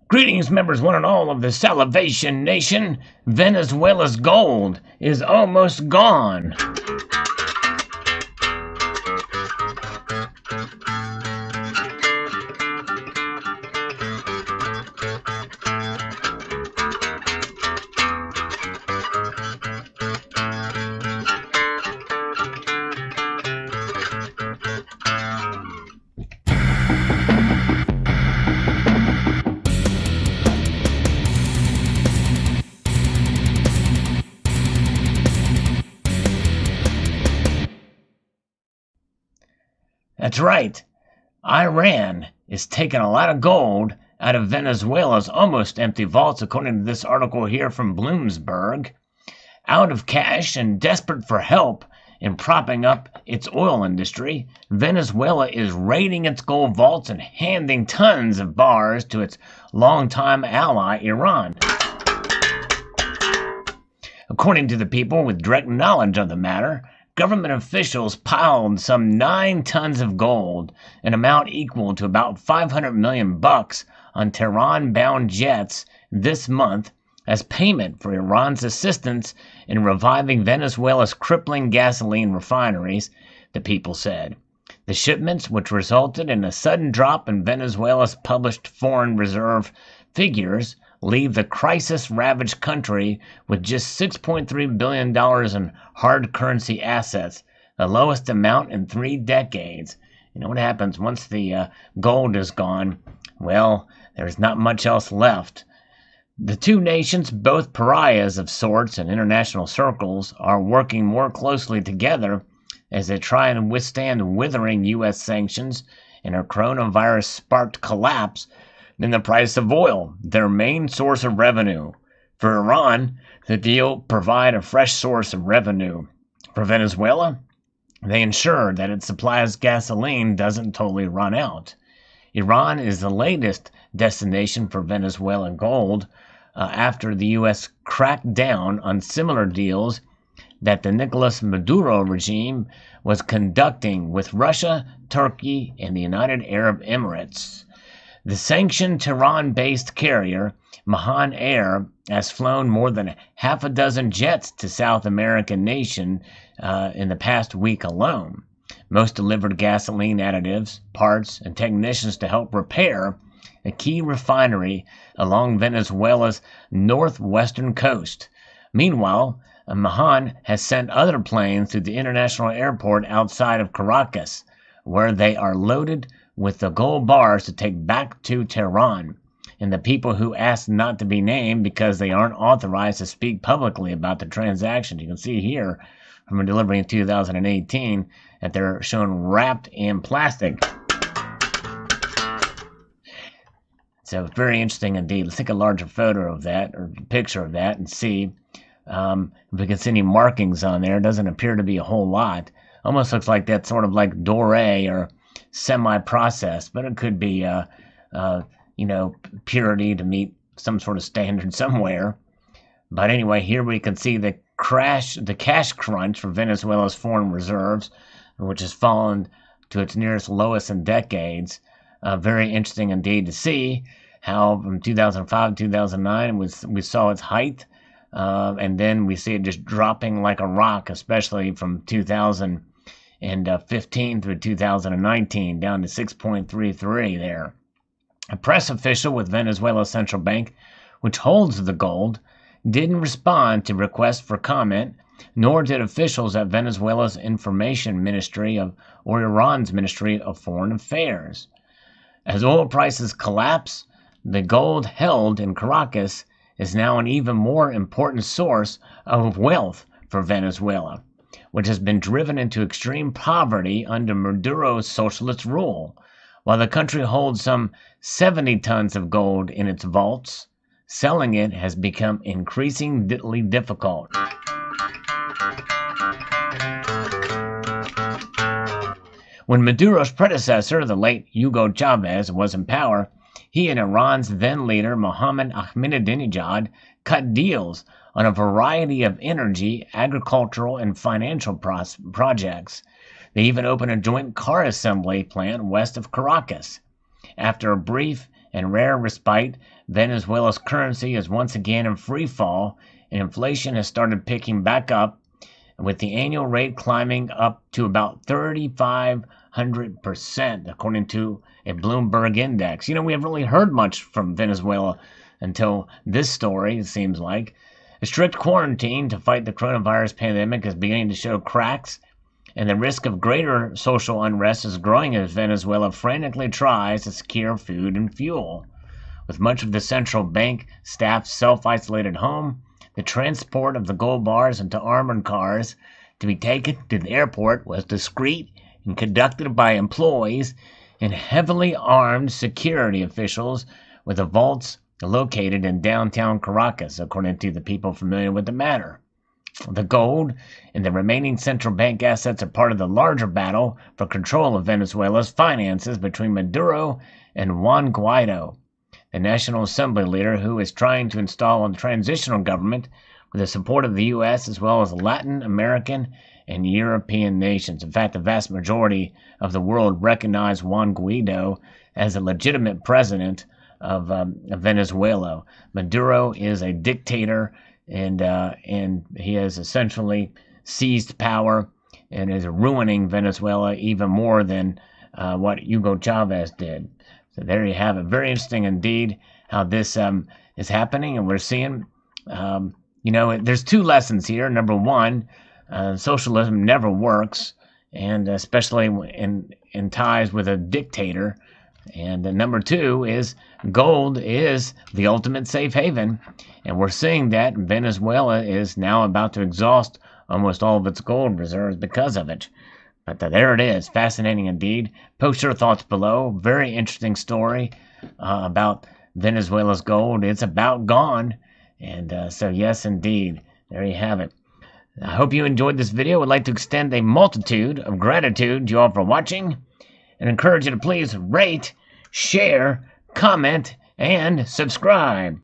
Greetings, members one and all of the Salivation Nation. Venezuela's gold is almost gone. That's right. Iran is taking a lot of gold out of Venezuela's almost empty vaults, according to this article here from Bloomberg. Out of cash and desperate for help in propping up its oil industry, Venezuela is raiding its gold vaults and handing tons of bars to its longtime ally, Iran. According to the people with direct knowledge of the matter, government officials piled some 9 tons of gold, an amount equal to about $500 million on Tehran-bound jets this month as payment for Iran's assistance in reviving Venezuela's crippling gasoline refineries, the people said. The shipments, which resulted in a sudden drop in Venezuela's published foreign reserve figures, leave the crisis-ravaged country with just $6.3 billion in hard currency assets, the lowest amount in 3 decades. You know what happens once the gold is gone? Well, there's not much else left. The two nations, both pariahs of sorts in international circles, are working more closely together as they try and withstand withering U.S. sanctions and a coronavirus-sparked collapse in the price of oil, their main source of revenue. For Iran, the deal provide a fresh source of revenue. For Venezuela, they ensure that its supply of gasoline doesn't totally run out. Iran is the latest destination for Venezuelan gold after the U.S. cracked down on similar deals that the Nicolas Maduro regime was conducting with Russia, Turkey, and the United Arab Emirates. The sanctioned Tehran-based carrier, Mahan Air, has flown more than half a dozen jets to South American nation in the past week alone. Most delivered gasoline additives, parts, and technicians to help repair a key refinery along Venezuela's northwestern coast. Meanwhile, Mahan has sent other planes to the international airport outside of Caracas, where they are loaded with the gold bars to take back to Tehran. And the people who asked not to be named because they aren't authorized to speak publicly about the transaction. You can see here from a delivery in 2018 that they're shown wrapped in plastic. So it's very interesting indeed. Let's take a larger photo of that, or picture of that, and see if we can see any markings on there. It doesn't appear to be a whole lot. Almost looks like that's sort of like doré or semi-processed, but it could be, purity to meet some sort of standard somewhere. But anyway, here we can see the cash crunch for Venezuela's foreign reserves, which has fallen to its nearest lowest in decades. Very interesting indeed to see how from 2005 to 2009 we saw its height, and then we see it just dropping like a rock, especially from 2015 through 2019, down to 6.33 there. A press official with Venezuela's central bank, which holds the gold, didn't respond to requests for comment, nor did officials at Venezuela's Information Ministry or Iran's Ministry of Foreign Affairs. As oil prices collapse, the gold held in Caracas is now an even more important source of wealth for Venezuela, which has been driven into extreme poverty under Maduro's socialist rule. While the country holds some 70 tons of gold in its vaults, selling it has become increasingly difficult. When Maduro's predecessor, the late Hugo Chavez, was in power, he and Iran's then-leader Mohammad Ahmadinejad cut deals on a variety of energy, agricultural, and financial projects. They even opened a joint car assembly plant west of Caracas. After a brief and rare respite, Venezuela's currency is once again in free fall, and inflation has started picking back up, with the annual rate climbing up to about 3,500%, according to a Bloomberg index. We haven't really heard much from Venezuela until this story, it seems like. A strict quarantine to fight the coronavirus pandemic is beginning to show cracks, and the risk of greater social unrest is growing as Venezuela frantically tries to secure food and fuel. With much of the central bank staff self-isolated home, the transport of the gold bars into armored cars to be taken to the airport was discreet and conducted by employees and heavily armed security officials, with the vaults located in downtown Caracas, according to the people familiar with the matter. The gold and the remaining central bank assets are part of the larger battle for control of Venezuela's finances between Maduro and Juan Guaido, the National Assembly leader who is trying to install a transitional government with the support of the U.S. as well as Latin American and European nations. In fact, the vast majority of the world recognize Juan Guaido as a legitimate president of Venezuela. Maduro is a dictator, and he has essentially seized power and is ruining Venezuela even more than what Hugo Chavez did. So there you have it. Very interesting indeed how this is happening, and we're seeing, there's two lessons here. Number one, socialism never works, and especially in ties with a dictator. And number two is gold is the ultimate safe haven, and we're seeing that Venezuela is now about to exhaust almost all of its gold reserves because of it. But there it is. Fascinating indeed. Post your thoughts below. Very interesting story about Venezuela's gold. It's about gone. And so, yes, indeed. There you have it. I hope you enjoyed this video. I would like to extend a multitude of gratitude to you all for watching, and encourage you to please rate, share, comment, and subscribe.